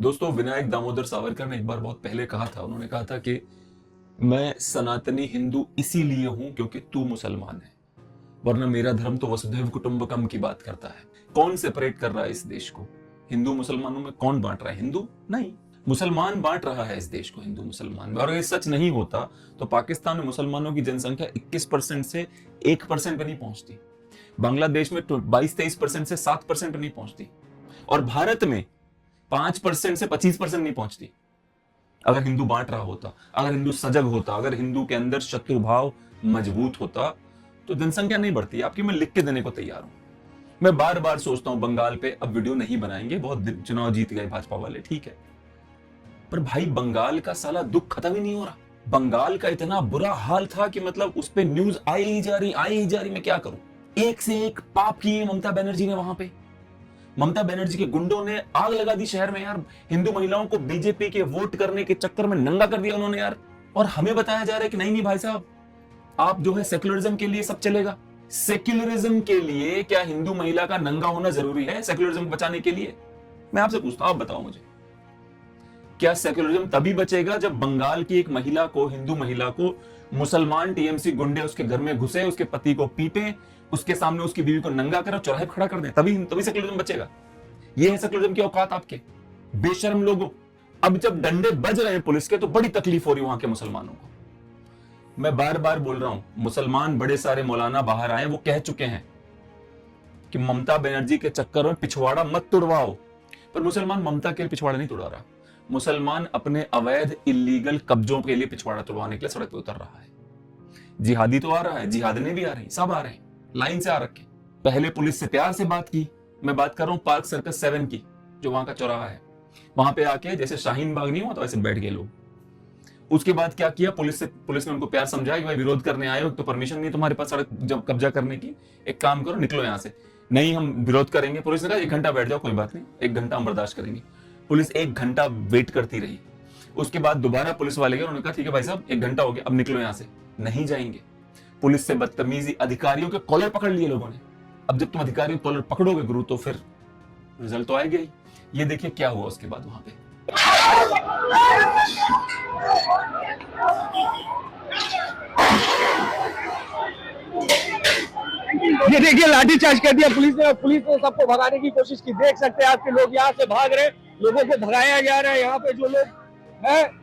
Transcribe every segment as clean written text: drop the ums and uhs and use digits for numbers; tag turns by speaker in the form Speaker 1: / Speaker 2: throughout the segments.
Speaker 1: दोस्तों, विनायक दामोदर सावरकर ने एक बार बहुत पहले कहा था, उन्होंने कहा था कि मैं सनातनी हिंदू इसीलिए हूं क्योंकि तू मुसलमान है, वरना मेरा धर्म तो वसुधैव कुटुंबकम की बात करता है। कौन सेपरेट कर रहा है इस देश को? हिंदू मुसलमानों में कौन बांट रहा है? हिंदू नहीं, मुसलमान बांट रहा है इस देश को, हिंदू मुसलमान में। और ये सच नहीं होता तो पाकिस्तान में मुसलमानों की जनसंख्या 21% से 1% पे नहीं पहुंचती, बांग्लादेश में 22-23% से 7% पे नहीं पहुंचती, और भारत में 5% से 25% नहीं पहुंचती। अगर हिंदू बांट रहा होता, अगर हिंदू सजग होता, अगर हिंदू के अंदर शत्रु भाव मजबूत होता तो जनसंख्या नहीं बढ़ती। आपकी मैं लिख के देने को तैयार हूं। मैं बार बार सोचता हूं बंगाल पे अब वीडियो नहीं बनाएंगे, बहुत चुनाव जीत गए भाजपा वाले, ठीक है, पर भाई बंगाल का साला दुख खत्म ही नहीं हो रहा। बंगाल का इतना बुरा हाल था कि मतलब उस पे न्यूज आई ही जा रही, मैं क्या करूं। एक से एक पाप किए ममता बनर्जी ने वहां पे। ममता बनर्जी के गुंडों ने आग लगा दी शहर में यार। हिंदू महिलाओं को बीजेपी के वोट करने के चक्कर में नंगा कर दिया उन्होंने यार। और हमें बताया जा रहा है कि नहीं भाई साहब, आप जो है सेक्युलरिज्म के लिए सब चलेगा। सेक्युलरिज्म के लिए क्या हिंदू महिला का नंगा होना जरूरी है सेक्युलरिज्म को बचाने के लिए? मैं आपसे पूछता हूं, आप बताओ मुझे, क्या सेक्युलरिज्म तभी बचेगा जब बंगाल की एक महिला को, हिंदू महिला को, मुसलमान टीएमसी गुंडे उसके घर में घुसे, उसके पति को पीटे, उसके सामने उसकी बीवी को नंगा कर चौराहे पर खड़ा कर दें, तभी सेक्युलरिज्म बचेगा? ये है सेक्युलरिज्म की औकात आपके बेशर्म लोगों। अब जब डंडे बज रहे हैं पुलिस के तो बड़ी तकलीफ हो रही है वहां के मुसलमानों को। मैं बार बार बोल रहा हूं, मुसलमान बड़े सारे मौलाना बाहर आए, वो कह चुके हैं कि ममता बनर्जी के चक्कर में पिछवाड़ा मत तुड़वाओ। पर मुसलमान ममता के लिए पिछवाड़ा नहीं तुड़वा रहा, मुसलमान अपने अवैध इलीगल कब्जों के लिए पिछवाड़ा तुड़वाने के लिए सड़क पर उतर रहा है। जिहादी तो आ रहा है, जिहादने भी आ रहे हैं, सब आ रहे हैं, लाइन से आ रखे। पहले पुलिस से प्यार से बात की। मैं बात कर रहा हूं पार्क सर्कस 7 की, जो वहां का चौराहा है, वहां पे आके जैसे शाहीन बाग नहीं हुआ तो ऐसे बैठ गए लोग। उसके बाद क्या किया, पुलिस ने उनको प्यार समझाया कि भाई विरोध करने आए हो तो परमिशन नहीं तुम्हारे पास सड़क जब कब्जा करने की, एक काम करो निकलो यहां से। नहीं, हम विरोध करेंगे। पुलिस ने कहा 1 घंटा बैठ जाओ, कोई बात नहीं, 1 घंटा हम बर्दाश्त करेंगे। पुलिस 1 घंटा वेट करती रही। उसके बाद दोबारा पुलिस वाले गए, उन्होंने कहा ठीक है भाई साहब 1 घंटा हो गया, अब निकलो यहां से। नहीं जाएंगे। पुलिस से बदतमीजी, अधिकारियों के कॉलर पकड़ लिए लोगों ने। अब जब तुम अधिकारियों के कॉलर पकड़ोगे गुरु तो फिर रिजल्ट तो आएगा ही। ये देखिए क्या हुआ उसके बाद वहां पे।
Speaker 2: ये देखिए लाठीचार्ज कर दिया पुलिस ने सबको भगाने की कोशिश की। देख सकते हैं आपके लोग यहाँ से भाग रहे, लोगों को भगाया जा रहा है। यहाँ पे जो लोग हैं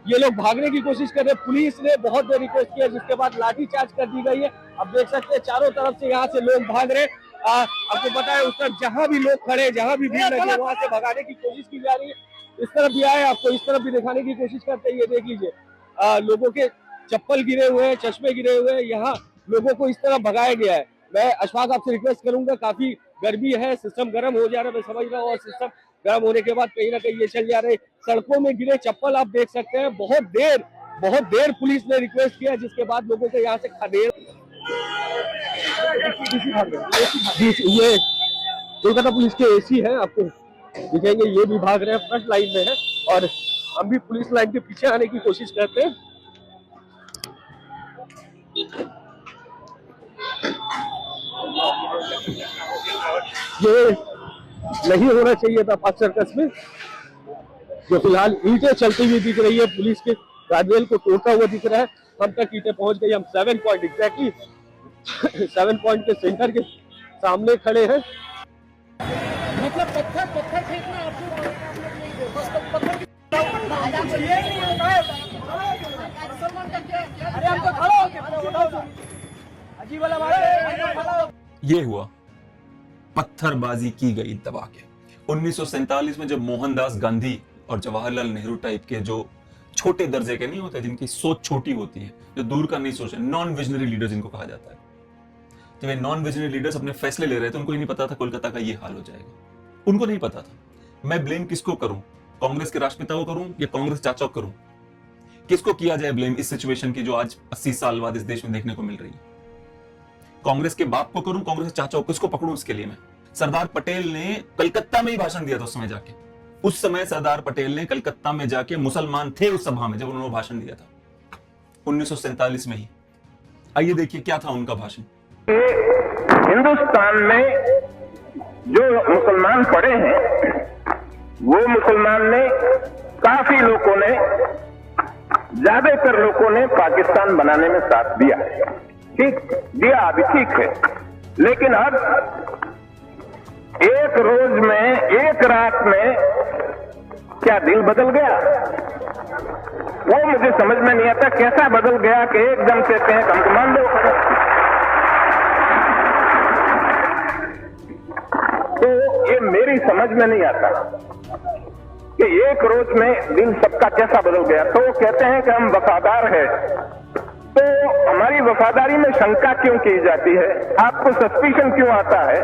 Speaker 2: ये लोग भागने की कोशिश कर रहे हैं। पुलिस ने बहुत देर रिक्वेस्ट किया, जिसके बाद लाठीचार्ज कर दी गई है। अब देख सकते हैं चारों तरफ से यहाँ से लोग भाग रहे। आपको पता है उस तरफ जहां भी लोग खड़े, जहां भी भीड़ लगी है, वहां से भगाने की कोशिश की जा रही है। इस तरफ भी आए, आपको इस तरफ भी दिखाने की कोशिश करते हैं। ये देख लीजिए लोगों के चप्पल गिरे हुए हैं, चश्मे गिरे हुए हैं। यहाँ लोगों को इस तरफ भगाया गया है। मैं अशफाक आपसे रिक्वेस्ट करूंगा, काफी गर्मी है, सिस्टम गर्म हो जा रहा है, मैं समझ रहा हूँ, और सिस्टम गर्म होने के बाद कहीं ना कहीं ये चल जा रहे। सड़कों में गिरे चप्पल आप देख सकते हैं। बहुत देर पुलिस ने रिक्वेस्ट किया, जिसके बाद लोगों को यहाँ से खदेड़। ये कोलकाता पुलिस के एसी है, आपको दिखेंगे, ये भी भाग रहे हैं, फ्रंट लाइन में है, और हम भी पुलिस लाइन के पीछे आने की कोशिश करते हैं। ये नहीं होना चाहिए था पार्क सर्कस में। जो फिलहाल ईंटें चलती हुई दिख रही है, पुलिस के गार्डरेल को तोड़ता हुआ दिख रहा है। हम तक ईंटें पहुंच गई। हम 7 पॉइंट एग्जैक्टली 7 पॉइंट के सेंटर के सामने खड़े हैं।
Speaker 3: मतलब पत्थर फेंकना आपको
Speaker 1: ये हुआ, पत्थरबाजी की गई दबा के। 1947 में जब मोहनदास गांधी और जवाहरलाल नेहरू टाइप के जो छोटे दर्जे के नहीं होते, जिनकी सोच छोटी होती है, जो दूर का नहीं सोचते, नॉन विजनरी लीडर जिनको कहा जाता है, जब ये नॉन विजनरी लीडर्स अपने फैसले ले रहे थे, उनको ही नहीं पता था कोलकाता का ये हाल हो जाएगा। उनको नहीं पता था। मैं ब्लेम किसको करूं? कांग्रेस के राष्ट्रपिता को करूं या कांग्रेस चाचा को करूं? किसको किया जाए ब्लेम इस सिचुएशन की जो आज 80 साल बाद इस देश में देखने को मिल रही है? कांग्रेस के बाप को करूं, कांग्रेस के चाचा को, किसको पकड़ूं इसके लिए मैं? सरदार पटेल ने कलकत्ता में ही भाषण दिया था उस समय जाके। उस समय सरदार पटेल ने कलकत्ता में जाके, मुसलमान थे उस सभा में जब उन्होंने भाषण दिया था 1947 में ही। आइए देखिए क्या था उनका भाषण।
Speaker 4: हिंदुस्तान में जो मुसलमान पड़े हैं वो मुसलमान ने, काफी लोगों ने, ज्यादातर लोगों ने पाकिस्तान बनाने में साथ दिया। ठीक दिया, अभी ठीक है। लेकिन अब एक रोज में, एक रात में क्या दिल बदल गया? वो मुझे समझ में नहीं आता कैसा बदल गया कि एकदम से कहें हम तो मान लो। तो ये मेरी समझ में नहीं आता कि एक रोज में दिल सबका कैसा बदल गया। तो वो कहते हैं कि हम वफादार हैं, तो हमारी वफादारी में शंका क्यों की जाती है? आपको सस्पिशन क्यों आता है?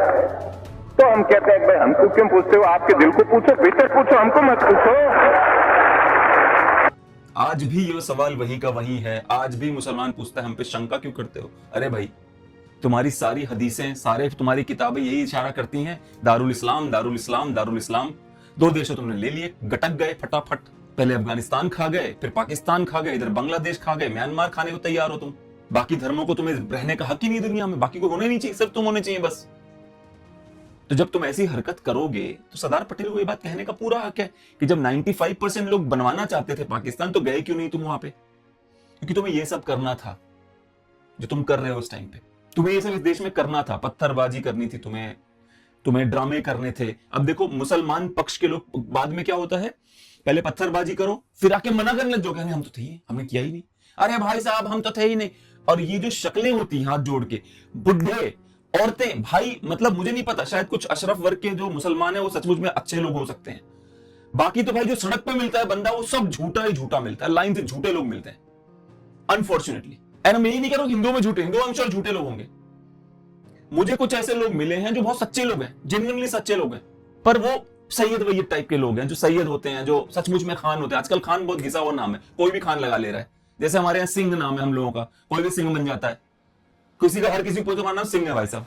Speaker 4: तो हम कहते हैं भाई हमको क्यों पूछते हो? आपके दिल को पूछो, भीतर पूछो, हमको मत पूछो।
Speaker 1: आज भी ये सवाल वही का वही है। आज भी मुसलमान पूछता है हम पे शंका क्यों करते हो? अरे भाई, तुम्हारी सारी हदीसें, सारे तुम्हारी किताबें यही इशारा करती हैं दारुल इस्लाम, दारुल इस्लाम, दारुल इस्लाम। 2 देश तुमने ले लिए, गटक गए फटाफट। पहले अफगानिस्तान खा गए, फिर पाकिस्तान खा गए, इधर बांग्लादेश खा गए, म्यांमार खाने को तैयार हो तुम। बाकी धर्मों को तुम्हें रहने का हक ही नहीं दुनिया में, बाकी को होने नहीं चाहिए, सिर्फ तुम होने चाहिए बस। तो जब तुम ऐसी हरकत करोगे तो सरदार पटेल को ये बात कहने का पूरा हक है कि जब 95% लोग बनवाना चाहते थे पाकिस्तान, तो गए क्यों नहीं तुम वहां पे? क्योंकि तुम्हें ये सब करना था जो तुम कर रहे हो उस टाइम पे। तुम्हें ये सब इस देश में करना था, पत्थरबाजी करनी थी तुम्हें ड्रामे करने थे। अब देखो मुसलमान पक्ष के लोग, बाद में क्या होता है, पहले पत्थरबाजी करो, फिर आके मना करने लग जाओ, कहने हम तो थे ही, हमने किया ही नहीं। अरे भाई साहब हम तो थे ही नहीं। और ये जो शक्लें होती हैं हाथ जोड़ के, बुढ़े, औरतें, भाई, मतलब मुझे नहीं पता, शायद कुछ अशरफ वर्ग के जो मुसलमान है वो सचमुच में अच्छे लोग हो सकते हैं। बाकी तो भाई जो सड़क पे मिलता है बंदा, वो सब झूठा ही झूठा मिलता है, लाइन से झूठे लोग मिलते हैं अनफॉर्चुनेटली। एंड मैं ये नहीं कह रहा हूं हिंदुओं में झूठे, हिंदुओं में श्योर झूठे लोग होंगे। मुझे कुछ ऐसे लोग मिले हैं जो बहुत सच्चे लोग हैं, जेन्युइनली सच्चे लोग हैं, पर वो सैयद वैयद टाइप के लोग हैं, जो सैयद होते हैं, जो सचमुच में खान होते हैं। आजकल खान बहुत घिसा हुआ नाम है, कोई भी खान लगा ले रहा है। जैसे हमारे यहाँ सिंह नाम है हम लोगों का, कोई भी सिंह बन जाता है। किसी का, हर किसी को नाम सिंह है भाई साहब,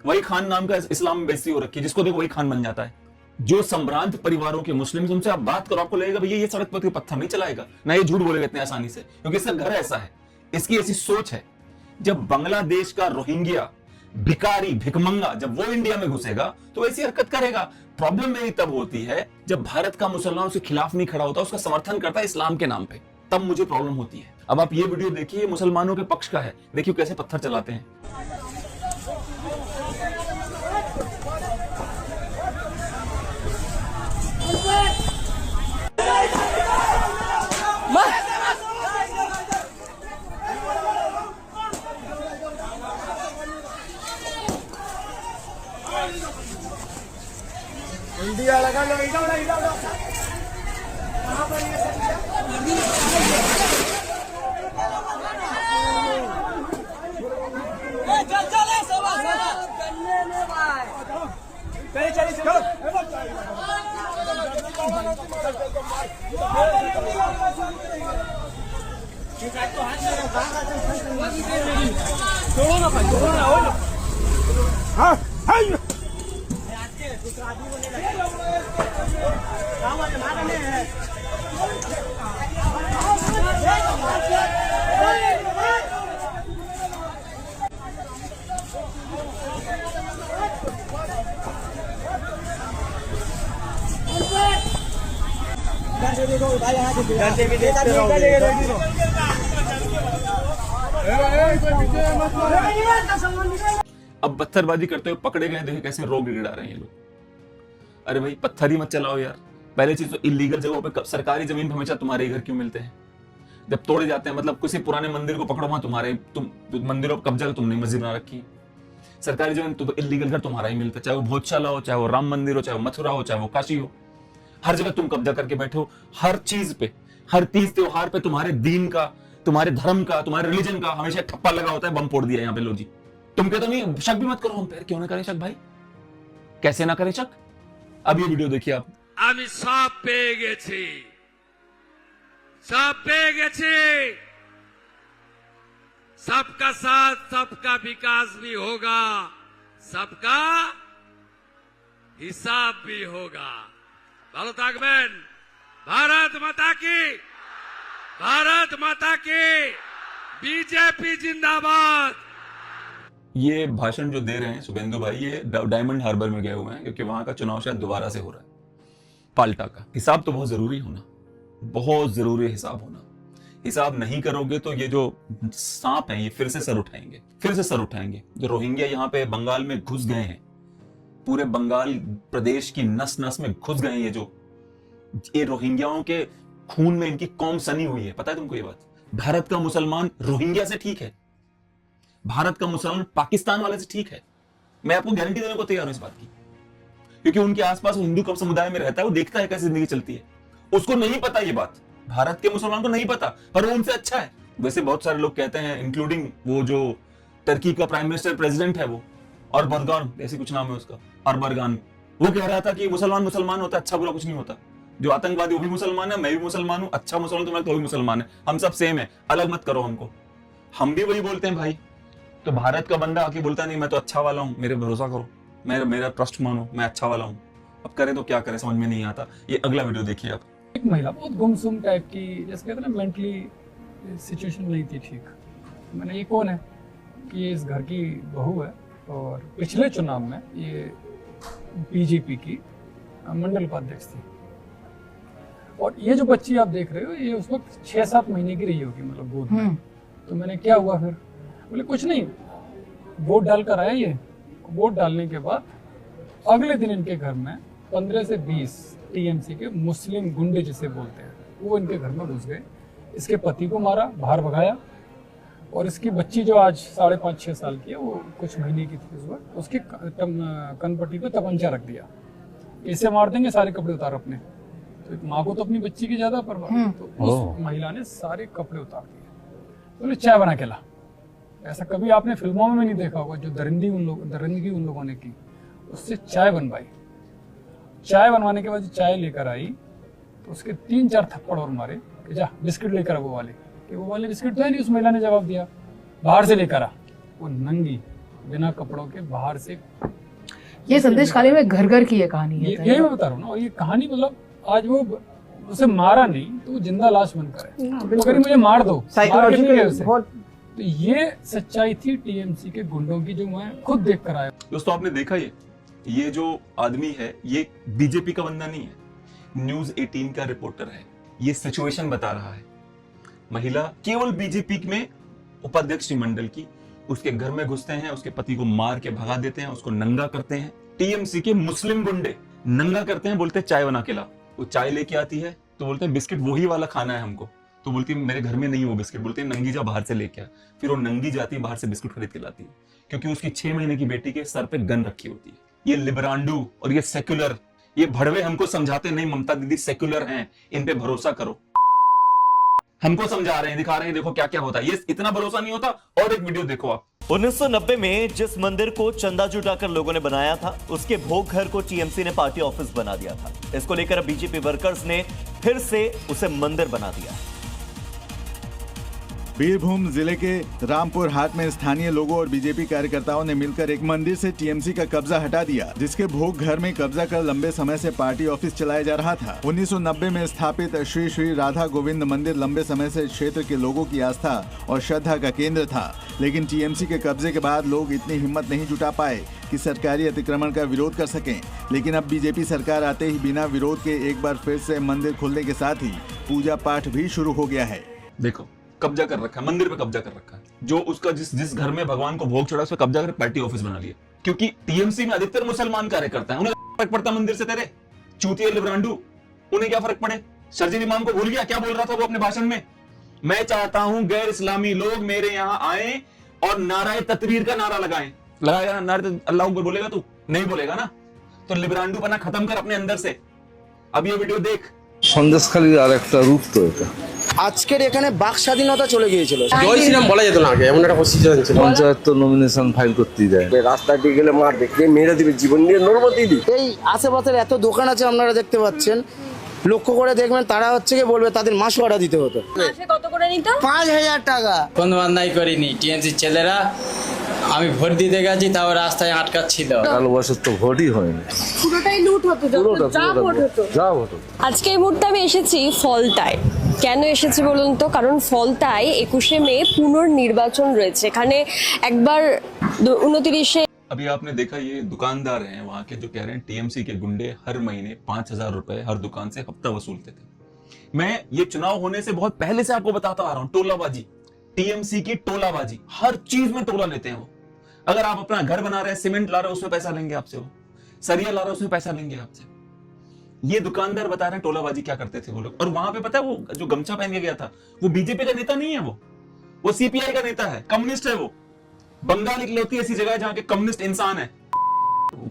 Speaker 1: वही खान नाम का इस्लाम में बेइज्जती हो रखी है, जिसको देखो वही खान बन जाता है। जो संभ्रांत परिवारों के मुस्लिम, उनसे आप बात करो, आपको लगेगा भैया ये सड़क पर पत्थर नहीं चलाएगा, ना ये झूठ बोलेगा इतने आसानी से, क्योंकि इसका घर ऐसा है, इसकी ऐसी सोच है। जब बांग्लादेश का रोहिंग्या भिखारी, भिकमंगा, जब वो इंडिया में घुसेगा तो ऐसी हरकत करेगा। प्रॉब्लम मेरी तब होती है जब भारत का मुसलमानों के खिलाफ नहीं खड़ा होता, उसका समर्थन करता है इस्लाम के नाम पे, तब मुझे प्रॉब्लम होती है। अब आप ये वीडियो देखिए, मुसलमानों के पक्ष का है, देखिए कैसे पत्थर चलाते हैं।
Speaker 2: इंडिया लगा लो, हाँ
Speaker 1: अब पत्थरबाजी करते हुए पकड़े गए, देखिए कैसे रोग गिड़ा रहे हैं ये लोग। अरे भाई पत्थर ही मत चलाओ यार। पहले चीज तो इलीगल जगहों पे, सरकारी जमीन पे हमेशा तुम्हारे घर क्यों मिलते हैं? जब तोड़े जाते हैं, मतलब किसी पुराने मंदिर को पकड़ो, वहां तुम्हारे, तुम मंदिरों पर कब्जा, तुमने मस्जिद बना रखी, सरकारी जमीन तो इलीगल घर तुम्हारा ही मिलता है, चाहे वो भोजशाला हो, चाहे वो राम मंदिर हो, चाहे वो मथुरा हो, चाहे वो काशी हो, हर जगह तुम कब्जा करके बैठे हो। हर चीज पे, हर तीज त्योहार पे तुम्हारे दीन का, तुम्हारे धर्म का, तुम्हारे रिलीजन का हमेशा ठप्पा लगा होता है, बम फोड़ दिया यहाँ पे लो जी। तुम कहते नहीं, शक भी मत करो हम पे, क्यों ना करें शक भाई, कैसे ना करें शक। अब ये वीडियो देखिए आप।
Speaker 5: আমি সব পেয়ে গেছি, সব পেয়ে গেছি। सबका साथ सबका विकास भी होगा, सबका हिसाब भी होगा। ভালো থাকবেন। भारत माता की, भारत माता की, बीजेपी जिंदाबाद।
Speaker 1: ये भाषण जो दे रहे हैं शुभेंदु भाई, ये डायमंड हार्बर में गए हुए हैं, क्योंकि वहां का चुनाव शायद दोबारा से हो रहा है। पाल्टा का। हिसाब तो बहुत जरूरी होना, बहुत जरूरी हिसाब होना। हिसाब नहीं करोगे तो ये जो सांप हैं ये फिर से सर उठाएंगे, फिर से सर उठाएंगे। जो रोहिंग्या यहाँ पे बंगाल में घुस गए हैं, पूरे बंगाल प्रदेश की नस नस में घुस गए हैं, ये रोहिंग्याओं के खून में इनकी कौम सनी हुई है। पता है तुमको ये बात? भारत का मुसलमान रोहिंग्या से ठीक है, भारत का मुसलमान पाकिस्तान वाले से ठीक है। मैं आपको गारंटी देने को तैयार हूं इस बात की, क्योंकि उनके आसपास वो हिंदू कब समुदाय में रहता है, वो देखता है कैसे जिंदगी चलती है। उसको नहीं पता ये बात, भारत के मुसलमान को नहीं पता, पर वो उनसे अच्छा है। वैसे बहुत सारे लोग कहते हैं, इंक्लूडिंग वो जो टर्की का प्राइम मिनिस्टर प्रेसिडेंट है, वो अरबरगान ऐसे कुछ नाम है उसका, अरबरगान, वो कह रहा था कि मुसलमान मुसलमान होता है, अच्छा बुरा कुछ नहीं होता। जो आतंकवादी वो भी मुसलमान है, मैं भी मुसलमान हूं, अच्छा मुसलमान तो मैं तो भी मुसलमान है, हम सब सेम है, अलग मत करो हमको। हम भी वही बोलते हैं भाई। तो भारत का बंदा आके बोलता नहीं मैं तो अच्छा वाला हूं, मेरे भरोसा करो, मेरा ट्रस्ट मानो, मैं अच्छा वाला हूं। अब करें तो क्या करें, समझ में नहीं आता। ये अगला वीडियो देखिए आप।
Speaker 3: एक महिला बहुत गुमसुम टाइप की, जैसे कहते हैं ना, मेंटली सिचुएशन नहीं थी ठीक। मैंने ये कौन है कि ये इस घर की बहू है, और पिछले चुनाव में ये बीजेपी की मंडल उपाध्यक्ष थी। और ये जो बच्ची आप देख रहे हो, ये उस वक्त 6-7 महीने की रही होगी, मतलब गोद में। तो मैंने क्या हुआ फिर, बोले कुछ नहीं, वोट डालकर आया ये। वोट डालने के बाद अगले दिन इनके घर में 15 से 20 टीएमसी के मुस्लिम गुंडे जिसे बोलते हैं, वो इनके घर में घुस गए, इसके पति को मारा, बाहर भगाया, और इसकी बच्ची जो आज 5.5-6 साल की है, वो कुछ महीने की थी उस वक्त, उसके कनपट्टी पे तपंचा रख दिया, इसे मार देंगे, सारे कपड़े उतार अपने। तो माँ को तो अपनी बच्ची की ज्यादा परवाह, तो उस महिला ने सारे कपड़े उतार दिए, बोले चाय बना के ला। ऐसा कभी आपने फिल्मों में नहीं देखा होगा, जो दरिंदगी उन लोगों ने की, उससे चाय बनवाई। चाय बनवाने के बाद चाय लेकर आई तो उसके 3-4 थप्पड़ और मारे कि जा बिस्किट लेकर आ, वो वाले बिस्किट तो है नहीं। उस महिला ने जवाब दिया बाहर से लेकर आ। वो नंगी बिना कपड़ों के बाहर से।
Speaker 6: ये संदेश खाली में घर घर की ये कहानी है,
Speaker 3: यही मैं बता रहा हूँ ना। और ये कहानी मतलब आज वो उसे मारा नहीं तो वो जिंदा लाश बनकर है, तो करीब मुझे मार दो, तो ये सच्चाई थी टीएमसी के गुंडों की, जो मैं खुद देख कर आया।
Speaker 1: दोस्तों आपने देखा ये जो आदमी है, ये बीजेपी का बंदा नहीं है, न्यूज़ 18 का रिपोर्टर है। ये सिचुएशन बता रहा है। महिला केवल बीजेपी में उपाध्यक्ष मंडल की, उसके घर में घुसते हैं, उसके पति को मार के भगा देते हैं, उसको नंगा करते हैं। टीएमसी के मुस्लिम गुंडे नंगा करते हैं, बोलते हैं चाय बना के ला। वो चाय लेके आती है तो बोलते हैं बिस्किट वही वाला खाना है हमको, तो बोलती है मेरे घर में नहीं वो बिस्किट, बोलते हैं नंगी जा बाहर से लेके आ। फिर वो नंगी जाती है, बाहर से बिस्कुट खरीद के लाती है, क्योंकि उसकी 6 महीने की बेटी के सर पे गन रखी होती है। ये लिबरांडू और ये सेक्युलर, ये भड़वे हमको समझाते नहीं, ममता दीदी सेक्युलर हैं, इन पे भरोसा करो। हमको समझा रहे हैं, दिखा रहे हैं, देखो क्या क्या होता है। ये इतना भरोसा नहीं होता। और एक वीडियो देखो आप।
Speaker 7: 1990 में जिस मंदिर को चंदा जुटाकर लोगों ने बनाया था, उसके भोग घर को टीएमसी ने पार्टी ऑफिस बना दिया था। इसको लेकर अब बीजेपी वर्कर्स ने फिर से उसे मंदिर बना दिया।
Speaker 8: बीरभूम जिले के रामपुर हाट में स्थानीय लोगों और बीजेपी कार्यकर्ताओं ने मिलकर एक मंदिर से टीएमसी का कब्जा हटा दिया, जिसके भोग घर में कब्जा कर लंबे समय से पार्टी ऑफिस चलाया जा रहा था। 1990 में स्थापित श्री श्री राधा गोविंद मंदिर लंबे समय से क्षेत्र के लोगों की आस्था और श्रद्धा का केंद्र था, लेकिन टीएमसी के कब्जे के बाद लोग इतनी हिम्मत नहीं जुटा पाए कि सरकारी अतिक्रमण का विरोध कर सकें। लेकिन अब बीजेपी सरकार आते ही बिना विरोध के एक बार फिर से मंदिर खुलने के साथ ही पूजा पाठ भी शुरू हो गया है।
Speaker 1: देखो कब्जा कर रखा है, मंदिर पे कब्जा कर रखा है। जो उसका जिस घर में भगवान को भोग चढ़ा, उस पे कब्जा कर पार्टी ऑफिस बना लिया। क्योंकि टीएमसी में अधिकतर मुसलमान कार्यकर्ता है, उन्हें फर्क पड़ता मंदिर से? तेरे चूतिया लिब्रांडू, उन्हें क्या फर्क पड़े? शर्जील इमाम को भूल गया? क्या बोल रहा था वो अपने भाषण में? मैं चाहता हूं गैर इस्लामी लोग मेरे यहाँ आए और नाराए तकबीर का नारा लगाएगा। नारे अल्लाह अकबर बोलेगा तू? नहीं बोलेगा ना। तो लिब्रांडू बना खत्म कर अपने अंदर से। अब ये वीडियो देख।
Speaker 9: সন্দেশখালীর আর একটা রূপ তো এটা।
Speaker 10: আজকের এখানে বাক স্বাধীনতা চলে গিয়েছিল,
Speaker 9: জয় শ্রীরাম বলা যেত না আগে, এমন একটা পজিশন ছিল। পঞ্চায়েত তো নমিনেশন ফাইল করতেই দেয়, রাস্তা দিয়ে গেলে মারবে, কে মেরে দিবে, জীবন নিয়ে নরমতি দি।
Speaker 10: এই আশেপাশের এত দোকান আছে আপনারা দেখতে পাচ্ছেন, লক্ষ্য করে দেখবেন তারা হচ্ছে কি বলবে তাদের মাস ভাড়া দিতে হতো।
Speaker 11: মাসে কত করে নিত?
Speaker 10: 5000 টাকা।
Speaker 12: কোনো অন্যায় করিনি, টিএমসি ছেলেরা আমি ভোট দিতে গেছি, তাও রাস্তায় আটকাচ্ছিল।
Speaker 9: কালো বছর তো ভোটই হয়নি,
Speaker 11: পুরোটাই লুট হতো, যা ভোট হতো। আজকে এই মুহূর্তে আমি এসেছি ফলতায়। কেন এসেছি বলুন তো? কারণ ফলতায় 21শে মে পুনর্নির্বাচন রয়েছে। এখানে একবার 29
Speaker 1: अभी आपने देखा ये दुकानदार हैं वहां के जो कह रहे हैं टीएमसी के गुंडे हर महीने 5,000 रुपए हर दुकान से हफ्ता वसूलते थे। मैं ये चुनाव होने से बहुत पहले से आपको बताता आ रहा हूं, टोलाबाजी, टीएमसी की टोलाबाजी, हर चीज में टोला लेते हैं वो। अगर आप अपना घर बना रहे हैं, सीमेंट ला रहे हो, उसमें पैसा लेंगे आपसे, वो सरिया ला रहे हो, उसमें पैसा लेंगे आपसे। ये दुकानदार बता रहे हैं टोलाबाजी क्या करते थे वो लोग। और वहां पे पता है वो जो गमछा पहन के गया था वो बीजेपी का नेता नहीं है, वो सीपीआई का नेता है, कम्युनिस्ट है वो। बंगाल इकलौती ऐसी जगह है जहां के कम्युनिस्ट इंसान है।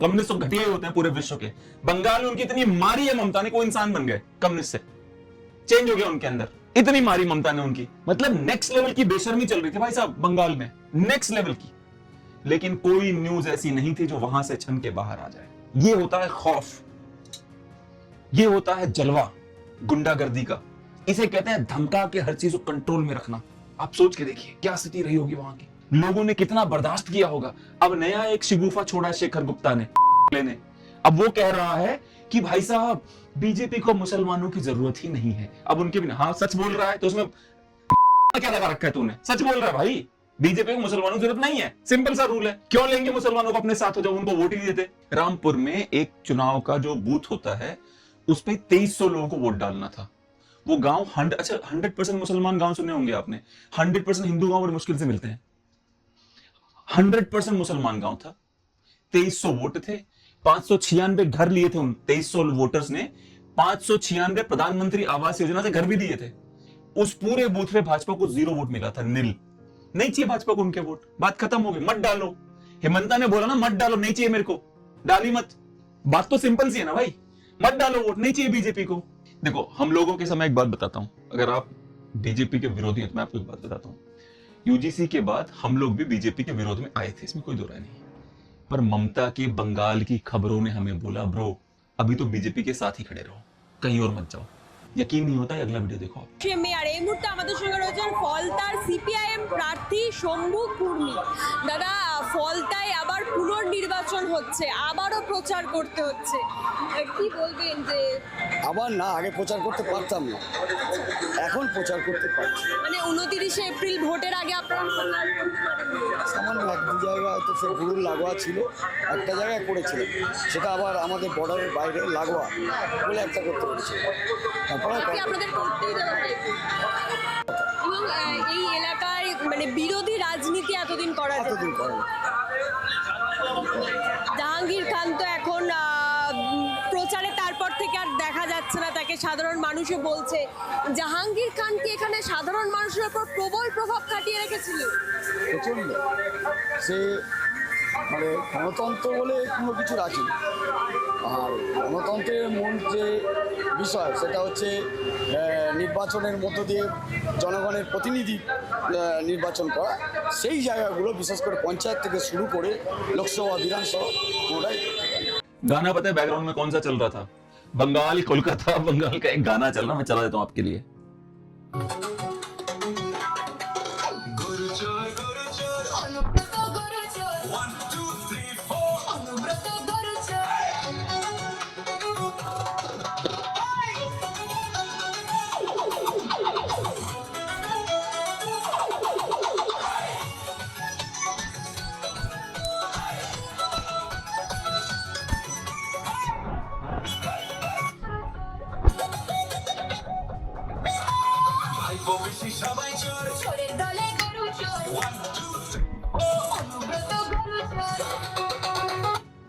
Speaker 1: कम्युनिस्ट तो घटिया ही होते हैं पूरे विश्व के। बंगाल में उनकी इतनी मारी है ममता ने, कोई इंसान बन गए कम्युनिस्ट से, चेंज हो गया उनके अंदर, इतनी मारी ममता ने उनकी। मतलब नेक्स्ट लेवल की बेशर्मी चल रही थी भाई साहब बंगाल में, नेक्स्ट लेवल की। लेकिन कोई न्यूज ऐसी नहीं थी जो वहां से छन के बाहर आ जाए। ये होता है खौफ, ये होता है जलवा गुंडागर्दी का। इसे कहते हैं धमका के हर चीज को कंट्रोल में रखना। आप सोच के देखिए क्या स्थिति रही होगी वहां की, लोगों ने कितना बर्दाश्त किया होगा। अब नया एक शिगुफा छोड़ा है शेखर गुप्ता ने, अब वो कह रहा है कि भाई साहब बीजेपी को मुसलमानों की जरूरत ही नहीं है। अब उनके बिना, हाँ सच बोल रहा है तो उसमें क्या लगा रखा है तूने, सच बोल रहा है भाई। बीजेपी को मुसलमानों की जरूरत नहीं है, सिंपल सा रूल है। क्यों लेंगे मुसलमानों को अपने साथ हो जब उनको वोट ही देते। रामपुर में एक चुनाव का जो बूथ होता है उस पर 2300 लोगों को वोट डालना था। वो गांव 100% मुसलमान गांव सुने होंगे आपने, 100% हिंदू गांव बड़े मुश्किल से मिलते हैं। 100% मुसलमान गांव था, 2300 वोट थे, 596 घर लिए थे उन 2300 वोटर्स ने। 596 प्रधानमंत्री आवास योजना से घर भी दिए थे। उस पूरे बूथ पे भाजपा को 0 वोट मिला था, निल। नहीं चाहिए भाजपा को उनके वोट, बात खत्म हो गई, मत डालो। हेमंता ने बोला ना मत डालो, नहीं चाहिए मेरे को, डाली मत। बात तो सिंपल सी है ना भाई, मत डालो वोट, नहीं चाहिए बीजेपी को। देखो हम लोगों के समय एक बात बताता हूं, अगर आप बीजेपी के विरोधी हैं तो मैं आपको एक बात बताता हूं। यूजीसी के बाद हम लोग भी बीजेपी के विरोध में आए थे, इसमें कोई दो राय नहीं। पर ममता के बंगाल की खबरों ने हमें बोला ब्रो अभी तो बीजेपी के साथ ही खड़े रहो, कहीं और मत जाओ। यकीन नहीं होता है, अगला वीडियो देखो।
Speaker 11: মেয়ার এই মুহূর্তে আমাদের সঙ্গে রয়েছেন ফলতার সিপিআইএম প্রার্থী শম্ভু কুর্মি। দাদা, ফলতায় আবার পুনর্নির্বাচন হচ্ছে, আবারও প্রচার করতে হচ্ছে, কি বলবেন? যে
Speaker 10: আবার না, আগে প্রচার করতে পারতাম না, এখন প্রচার করতে পারছি।
Speaker 11: মানে 29 এপ্রিল ভোটের আগে আপনারা প্রচার করতে পারেন?
Speaker 10: সামান্য এক দু জায়গায় হয়তো সে গুরুর লাগোয়া ছিল, একটা জায়গায় করেছিলেন, সেটা আবার আমাদের বর্ডারের বাইরে লাগোয়া বলে একটা করতে পেরেছি।
Speaker 11: আপনাদের করতেই দেওয়া হয়। এবং এই এলাকায় মানে বিরোধী রাজনীতি এতদিন করা
Speaker 10: এতদিন করে
Speaker 11: জাহাঙ্গীর খান তো এখন প্রচারে তারপর থেকে আর দেখা যাচ্ছে না তাকে। সাধারণ মানুষও বলছে জাহাঙ্গীর খান কি এখানে সাধারণ মানুষের উপর প্রবল প্রভাব খাটিয়ে রেখেছিল।
Speaker 10: প্রচন্ড, সে মানে গণতন্ত্র বলে কোনো কিছু রাখি, আর গণতন্ত্রের মূল যে বিষয় সেটা হচ্ছে নির্বাচনের মধ্য দিয়ে জনগণের প্রতিনিধি নির্বাচন করা। সেই জায়গাগুলো বিশেষ করে পঞ্চায়েত থেকে শুরু করে লোকসভা বিধানসভা পুরোটাই।
Speaker 1: गाना पता है बैकग्राउंड में कौन सा चल रहा था? बंगाल कोलकाता बंगाल का एक गाना चल रहा, मैं चला देता हूं आपके लिए।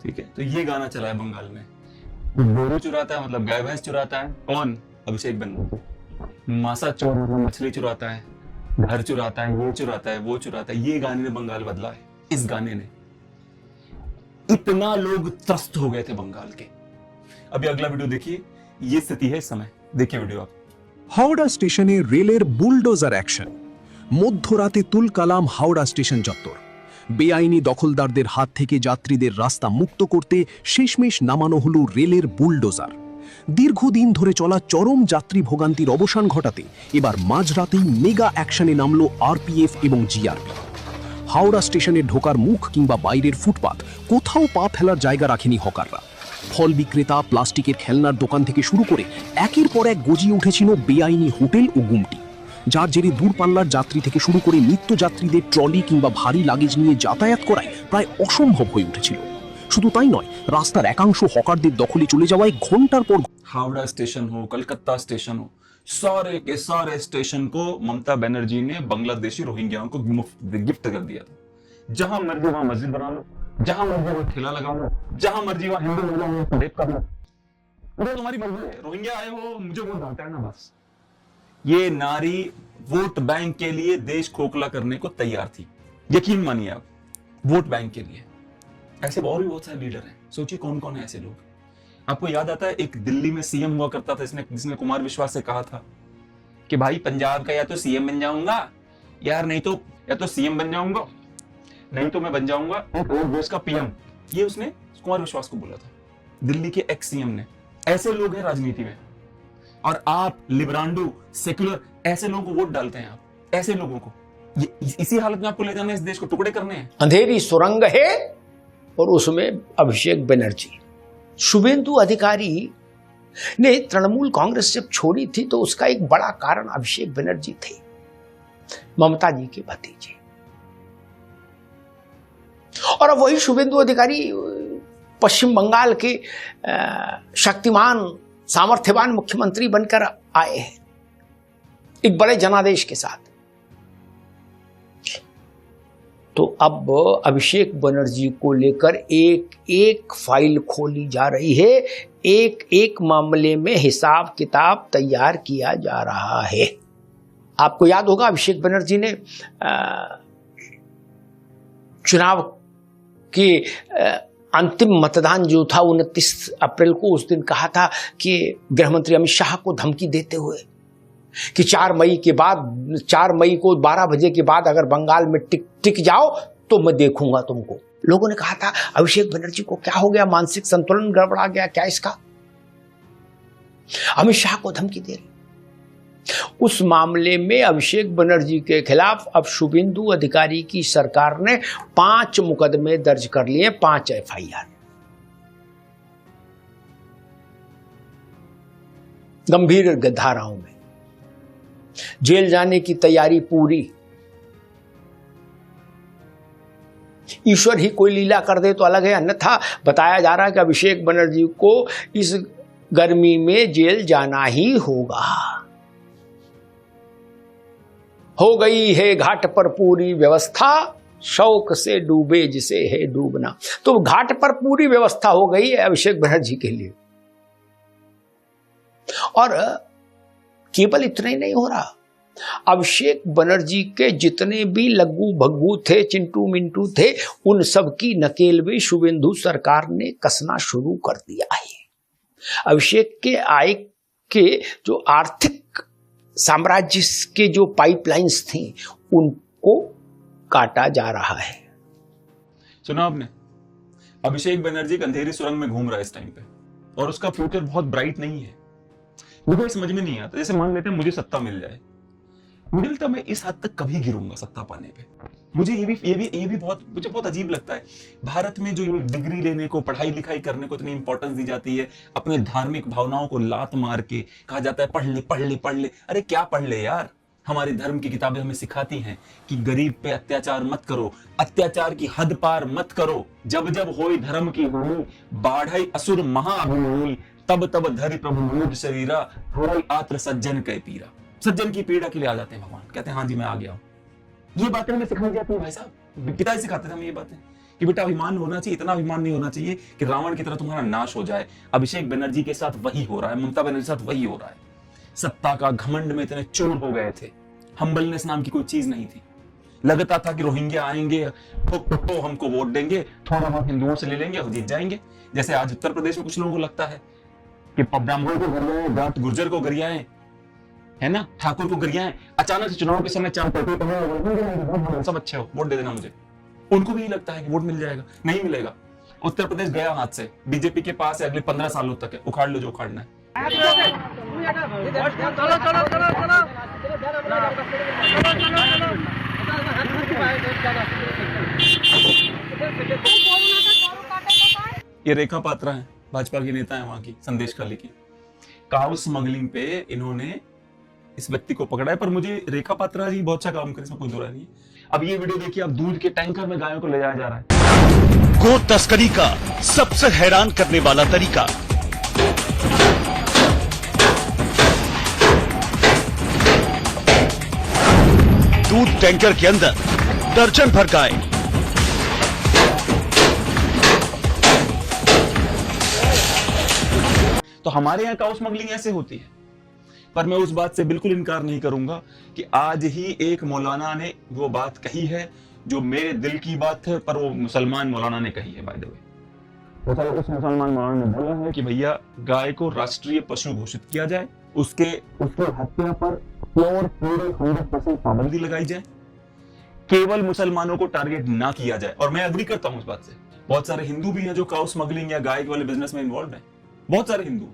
Speaker 1: ठीक है, तो ये गाना चला है बंगाल में। गोरू चुराता है मतलब गाय भैंस चुराता है कौन? अभिषेक बन्ना। मासा चोर मछली चुराता है, घर चुराता है, ये चुराता है, वो चुराता है। ये गाने ने बंगाल बदला है। इस गाने ने इतना लोग त्रस्त हो गए थे बंगाल के। अभी अगला वीडियो देखिए, ये स्थिति है इस समय। देखिए वीडियो आप।
Speaker 13: হাওড়া স্টেশনে রেলের বুলডোজার অ্যাকশন। মধ্যরাতে তুলকালাম হাওড়া স্টেশন চত্বর। বেআইনি দখলদারদের হাত থেকে যাত্রীদের রাস্তা মুক্ত করতে শেষমেশ নামানো হলো রেলের বুলডোজার। দীর্ঘদিন ধরে চলা চরম যাত্রী ভোগান্তির অবসান ঘটাতে এবার মাঝরাতেই মেগা অ্যাকশনে নামলো আরপিএফ এবং জিআরপি। হাওড়া স্টেশনে ঢোকার মুখ কিংবা বাইরের ফুটপাত কোথাও পা ফেলার জায়গা রাখেনি হকাররা। ফল বিক্রেতা, প্লাস্টিকের খেলনার দোকান থেকে শুরু করে একের পর এক গজিয়ে উঠেছিল বেআইনি হোটেল ও গুমটি। যার জেরে দূরপাল্লার যাত্রী থেকে শুরু করে নিত্যযাত্রীদের ট্রলি কিংবা ভারী লাগেজ নিয়ে যাতায়াত করায় প্রায় অসম্ভব হয়ে উঠেছিল। শুধু তাই নয়, রাস্তার একাংশ হকারদের দখলে চলে যাওয়ায় ঘন্টার পর
Speaker 1: हावड़ा स्टेशन हो, कलकत्ता स्टेशन हो, सारे के सारे स्टेशन को ममता बनर्जी ने बांग्लादेशी रोहिंग्याओं को मुफ्त गिफ्ट कर दिया था। जहां मर्जी वहां मस्जिद बना लो, जहां मर्जी वहां ठेला लगा लो, जहां मर्जी वहां हिंदू महिलाओं को रेप कर लो, वो तुम्हारी मर्जी है। रोहिंग्या आए हो, मुझे वोट डालता है ना, बस। ये नारी वोट बैंक के लिए देश खोखला करने को तैयार थी, यकीन मानिए आप, वोट बैंक के लिए। ऐसे और भी बहुत सारे लीडर हैं, सोचिए कौन कौन है ऐसे लोग। आपको याद आता है एक दिल्ली में सीएम हुआ करता था, जिसने कुमार विश्वास से कहा था कि भाई पंजाब का या तो सीएम बन जाऊंगा यार, नहीं तो या तो सीएम बन जाऊंगा, नहीं तो मैं बन जाऊंगा देश का पीएम। ये उसने कुमार विश्वास को बोला था, दिल्ली के एक्स सीएम ने। ऐसे लोग हैं राजनीति में, और आप लिबरांडो सेक्युलर ऐसे लोगों को वोट डालते हैं। आप ऐसे लोगों को इसी हालत में आपको ले जाना है, इस देश को टुकड़े करने हैं।
Speaker 14: अंधेरी सुरंग है और उसमें अभिषेक बनर्जी। शुभेंदु अधिकारी ने तृणमूल कांग्रेस जब छोड़ी थी तो उसका एक बड़ा कारण अभिषेक बनर्जी थे, ममता जी के भतीजे। और अब वही शुभेंदु अधिकारी पश्चिम बंगाल के शक्तिमान सामर्थ्यवान मुख्यमंत्री बनकर आए हैं एक बड़े जनादेश के साथ। तो अब अभिषेक बनर्जी को लेकर एक एक फाइल खोली जा रही है, एक एक मामले में हिसाब किताब तैयार किया जा रहा है। आपको याद होगा अभिषेक बनर्जी ने चुनाव के अंतिम मतदान जो था 29 अप्रैल को, उस दिन कहा था कि गृहमंत्री अमित शाह को धमकी देते हुए कि 4 मई को 12 बजे के बाद अगर बंगाल में टिक जाओ तो मैं देखूंगा तुमको। लोगों ने कहा था अभिषेक बनर्जी को क्या हो गया, मानसिक संतुलन गड़बड़ा गया क्या इसका, अमित शाह को धमकी दे रही। उस मामले में अभिषेक बनर्जी के खिलाफ अब शुभेंदु अधिकारी की सरकार ने 5 मुकदमे दर्ज कर लिए, 5 FIR। गंभीर धाराओं में जेल जाने की तैयारी पूरी। ईश्वर ही कोई लीला कर दे तो अलग है, अन्यथा बताया जा रहा है कि अभिषेक बनर्जी को इस गर्मी में जेल जाना ही होगा। हो गई है घाट पर पूरी व्यवस्था, शौक से डूबे जिसे है डूबना। तो घाट पर पूरी व्यवस्था हो गई है अभिषेक बनर्जी के लिए। और केवल इतना ही नहीं हो रहा, अभिषेक बनर्जी के जितने भी लग्गू भग्गू थे, चिंटू मिंटू थे, उन सब की नकेल भी शुभेंदु सरकार ने कसना शुरू कर दिया है। अभिषेक के आय के जो आर्थिक साम्राज्य के जो पाइपलाइंस थी उनको काटा जा रहा है।
Speaker 1: सुना आपने, अभिषेक बनर्जी अंधेरी सुरंग में घूम रहा है इस टाइम पे, और उसका फ्यूचर बहुत ब्राइट नहीं है। मुझे समझ में नहीं आता, जैसे मान लेते हैं मुझे सत्ता मिल जाए, मुझे लगता है मैं इस हद तक कभी गिरूंगा सत्ता पाने पे। मुझे ये भी बहुत अजीब लगता है। भारत में जो डिग्री लेने को, पढ़ाई लिखाई करने को इतनी इंपॉर्टेंस दी जाती है, अपने धार्मिक भावनाओं को लात मार के कहा जाता है पढ़ ले। अरे क्या पढ़ ले यार, हमारे धर्म की किताबें हमें सिखाती हैं कि गरीब पे अत्याचार मत करो, अत्याचार की हद पार मत करो। जब जब होई धर्म की हानि, बाढ़ई असुर महाअभिमूल, तब तब धरि प्रभु मूढ़ शरीरा, होई आत्र सज्जन कै पीरा। सज्जन की पीड़ा के लिए आ जाते हैं भगवान, कहते हैं हाँ जी मैं आ गया हूं। ये बातें हमें सिखाई जाती है भाई साहब, पिताजी सिखाते थे हमें ये बातें कि बेटा अभिमान होना चाहिए, इतना अभिमान नहीं होना चाहिए कि रावण की तरह तुम्हारा नाश हो जाए। अभिषेक बनर्जी के साथ वही हो रहा है, ममता बनर्जी के साथ वही हो रहा है। सत्ता का घमंड में इतने चोर हो गए थे, हम्बलनेस नाम की कोई चीज नहीं थी। लगता था कि रोहिंग्या आएंगे तो हमको वोट देंगे, थोड़ा बहुत हिंदुओं से ले लेंगे और जीत जाएंगे। जैसे आज उत्तर प्रदेश में कुछ लोगों को लगता है कि ब्राह्मण को गरियाएं, जाट गुर्जर को गरियाएं, है ना, ठाकुर को गरियाएं, अचानक से चुनाव के समय सब अच्छे हो, वोट दे देना मुझे। उनको भी लगता है कि वोट मिल जाएगा, नहीं मिलेगा। उत्तर प्रदेश गया हाथ से, बीजेपी के पास है, अगले 15 सालों तक है, उखाड़ लो जो उखाड़ना है। ये रेखा पात्रा है, भाजपा की नेता है वहां की, संदेश खाली की। काउ स्मगलिंग पे इन्होंने इस व्यक्ति को पकड़ा है, पर मुझे रेखा पात्रा जी बहुत अच्छा काम करे, इसमें कोई दो राय नहीं है। अब ये वीडियो देखिए, अब दूध के टैंकर में गायों को ले जाया जा रहा है।
Speaker 15: गो तस्करी का सबसे हैरान करने वाला तरीका। दूध टैंकर के अंदर दर्जन भर गाय।
Speaker 1: तो हमारे यहाँ काउ स्मगलिंग ऐसे होती है, पर मैं उस बात से बिल्कुल इनकार नहीं करूंगा कि आज ही एक मौलाना ने वो बात कही है जो मेरे दिल की बात है, पर वो मुसलमान मौलाना ने कही है। बाय द वे, उस मुसलमान मौलाना ने बोला है कि भैया गाय को राष्ट्रीय पशु घोषित किया जाए, उसके हत्या पर प्योर पूरे 100% पाबंदी लगाई जाए, केवल मुसलमानों को टारगेट ना किया जाए। और मैं अग्री करता हूं उस बात से। बहुत सारे हिंदू भी हैं जो काउ स्मगलिंग या गाय वाले बिजनेस में इन्वॉल्व हैं, बहुत सारे हिंदू,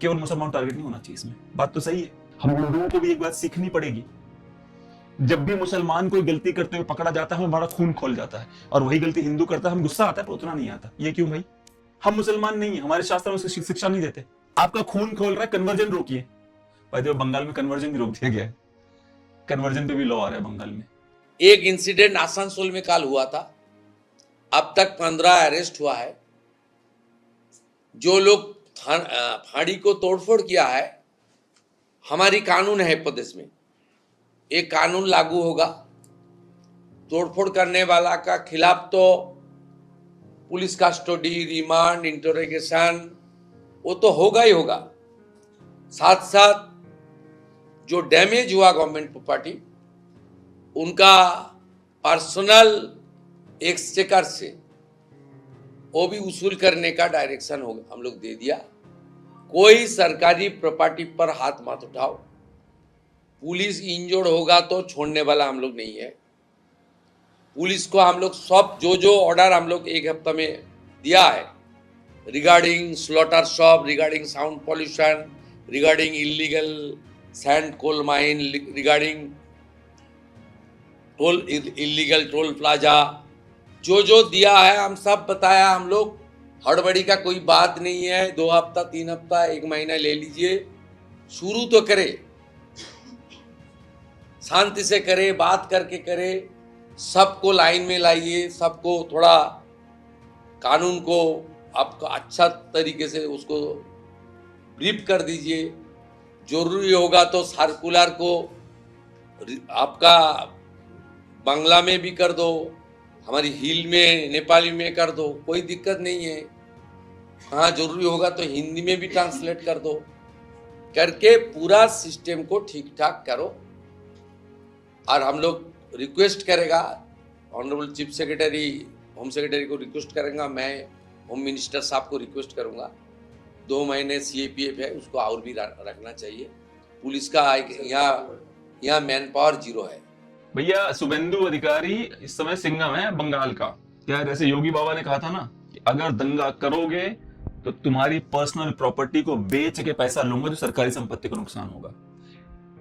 Speaker 1: केवल मुसलमान टारगेट नहीं होना चाहिए इसमें। बात तो सही है। हम हिंदुओं को भी एक बात सीखनी पड़ेगी, जब भी मुसलमान कोई गलती करते हुए पकड़ा जाता है हमारा खून खोल जाता है, और वही गलती हिंदू करता है हम गुस्सा आता है पर उतना नहीं आता। ये क्यों भाई? हम मुसलमान नहीं है, हमारे शास्त्र में उसकी शिक्षा नहीं देते। आपका खून खोल रहा है, कन्वर्जन रोकिए। बंगाल में कन्वर्जन भी रोक दिया गया है, कन्वर्जन पे भी लॉ आ रहा है बंगाल में।
Speaker 16: एक इंसिडेंट आसनसोल में कल हुआ था, अब तक 15 अरेस्ट हुआ है। जो लोग फाड़ी को तोड़फोड़ किया है, हमारी कानून है प्रदेश में, एक कानून लागू होगा। तोड़फोड़ करने वाला का खिलाफ तो पुलिस कस्टडी, रिमांड, इंटरोगेशन वो तो होगा ही होगा। साथ साथ जो डैमेज हुआ गवर्नमेंट प्रॉपर्टी, उनका पर्सनल एक्सचेकर से वो भी वसूल करने का डायरेक्शन होगा, हम लोग दे दिया। कोई सरकारी प्रॉपर्टी पर हाथ मत उठाओ। पुलिस इंजर्ड होगा तो छोड़ने वाला हम लोग नहीं है। पुलिस को हम लोग सब जो ऑर्डर हम लोग एक हफ्ते में दिया है, regarding slaughter shop, regarding sound pollution, regarding illegal sand coal mine, regarding toll illegal toll plaza, जो दिया है हम सब बताया। हम लोग हड़बड़ी का कोई बात नहीं है। 2 हफ्ता, 3 हफ्ता, 1 महीना ले लीजिए, शुरू तो करे, शांति से करे, बात करके करे, सबको लाइन में लाइए, सबको थोड़ा कानून को आपका अच्छा तरीके से उसको ब्रीफ कर दीजिए। जरूरी होगा तो सर्कुलर को आपका बांग्ला में भी कर दो, हमारी हिल में नेपाली में कर दो, कोई दिक्कत नहीं है। हाँ, जरूरी होगा तो हिंदी में भी ट्रांसलेट कर दो, करके पूरा सिस्टम को ठीक ठाक करो। और हम लोग रिक्वेस्ट करेगा, honourable chief secretary, home secretary को रिक्वेस्ट करेंगे, मैं होम मिनिस्टर साहब को रिक्वेस्ट करूंगा, 2 महीने CAPF है उसको और भी रखना चाहिए। पुलिस का यहाँ मैन पावर 0 है।
Speaker 1: भैया शुभेंदु अधिकारी इस समय सिंघम है बंगाल का। क्या जैसे योगी बाबा ने कहा था ना कि अगर दंगा करोगे तो तुम्हारी पर्सनल प्रॉपर्टी को बेच के पैसा लूंगा, जो सरकारी संपत्ति को नुकसान होगा।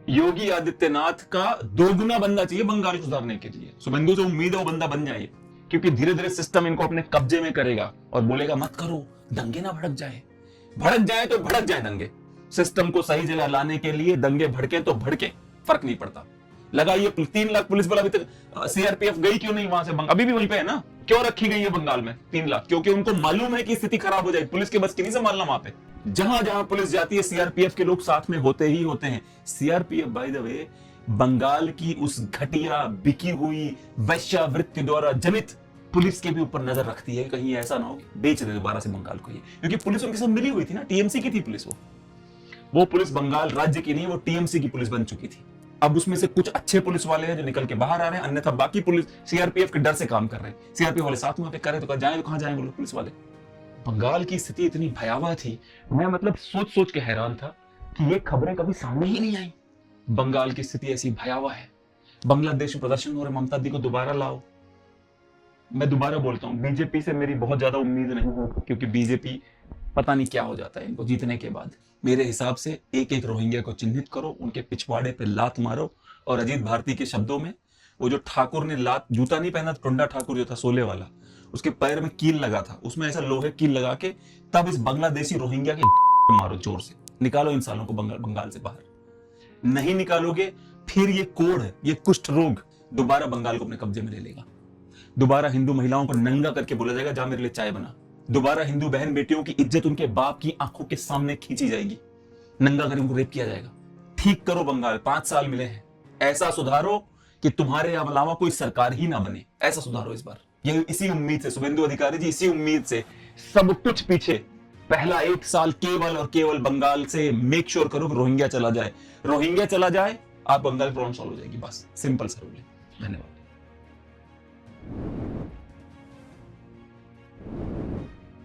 Speaker 1: योगी आदित्यनाथ का 2 गुना बनना चाहिए बंगाल को सुधारने के लिए। शुभेंदु से उम्मीद है वो बंदा बन जाए, क्योंकि धीरे धीरे सिस्टम इनको अपने कब्जे में करेगा और बोलेगा मत करो, दंगे ना भड़क जाए तो भड़क जाए दंगे। सिस्टम को सही जगह लाने के लिए दंगे भड़के तो भड़के, फर्क नहीं पड़ता। लगाइए 3 लाख पुलिस बल, अभी तक CRPF गई क्यों नहीं वहां से? अभी भी वहीं पे है ना। क्यों रखी गई है बंगाल में 3 लाख? क्योंकि उनको मालूम है कि स्थिति खराब हो जाएगी, पुलिस के बस की नहीं संभालना वहां पे। जहां जहां पुलिस जाती है CRPF के लोग साथ में होते ही होते हैं। CRPF by the way Bengal की उस घटिया बिकी हुई वैश्यावृत्ति द्वारा जनित पुलिस के भी ऊपर नजर रखती है, कहीं ऐसा ना हो कि बेच दे दोबारा से बंगाल को ये। क्योंकि पुलिस उनके साथ मिली हुई थी ना, TMC की थी पुलिस। वो पुलिस बंगाल राज्य की नहीं, वो TMC की पुलिस बन चुकी थी। अब उसमें से कुछ अच्छे पुलिस वाले हैं जो निकल के बाहर आ रहे हैं, अन्यथा बाकी पुलिस CRPF के डर से काम कर रहे हैं। CRPF वाले साथ में कर रहे तो कहां जाएंगे लोग पुलिस वाले? बंगाल की स्थिति इतनी भयावह थी, मैं मतलब सोच के हैरान था कि ये खबरें कभी सामने ही नहीं आई। बंगाल की स्थिति ऐसी भयावह है। बांग्लादेश में प्रदर्शन हो रहे, ममता दी को दोबारा लाओ। मैं दोबारा बोलता हूँ, बीजेपी से मेरी बहुत ज्यादा उम्मीद नहीं है, क्योंकि बीजेपी पता नहीं क्या हो जाता है इनको जीतने के बाद। मेरे हिसाब से एक रोहिंग्या को चिन्हित करो, उनके पिछवाड़े पे लात मारो। और अजीत भारती के शब्दों में, वो जो ठाकुर ने लात, जूता नहीं पहना, टुंडा ठाकुर जो था सोले वाला, उसके पैर में कील लगा था, उसमें ऐसा लोहे कील लगा के तब इस बांग्लादेशी रोहिंग्या के मारो, जोर से निकालो इन सालों को बंगाल से बाहर। नहीं निकालोगे, फिर ये कोढ़, ये कुष्ठ रोग दोबारा बंगाल को अपने कब्जे में ले लेगा। दोबारा हिंदू महिलाओं को नंगा करके बोला जाएगा, जा मेरे लिए चाय बना। दोबारा हिंदू बहन बेटियों की इज्जत उनके बाप की आंखों के सामने खींची जाएगी, नंगा करके उनको रेप किया जाएगा। ठीक करो बंगाल, 5 साल मिले हैं, ऐसा सुधारो कि तुम्हारे अलावा कोई सरकार ही ना बने, ऐसा सुधारो इस बार। ये इसी उम्मीद से शुभेंदु अधिकारी जी, इसी उम्मीद से सब कुछ पीछे, पहला 1 साल केवल और केवल बंगाल से मेक श्योर करो कि रोहिंग्या चला जाए। रोहिंग्या चला जाए, आप बंगाल प्रॉब्लम सॉल्व हो जाएगी, बस सिंपल सा रूल है। धन्यवाद।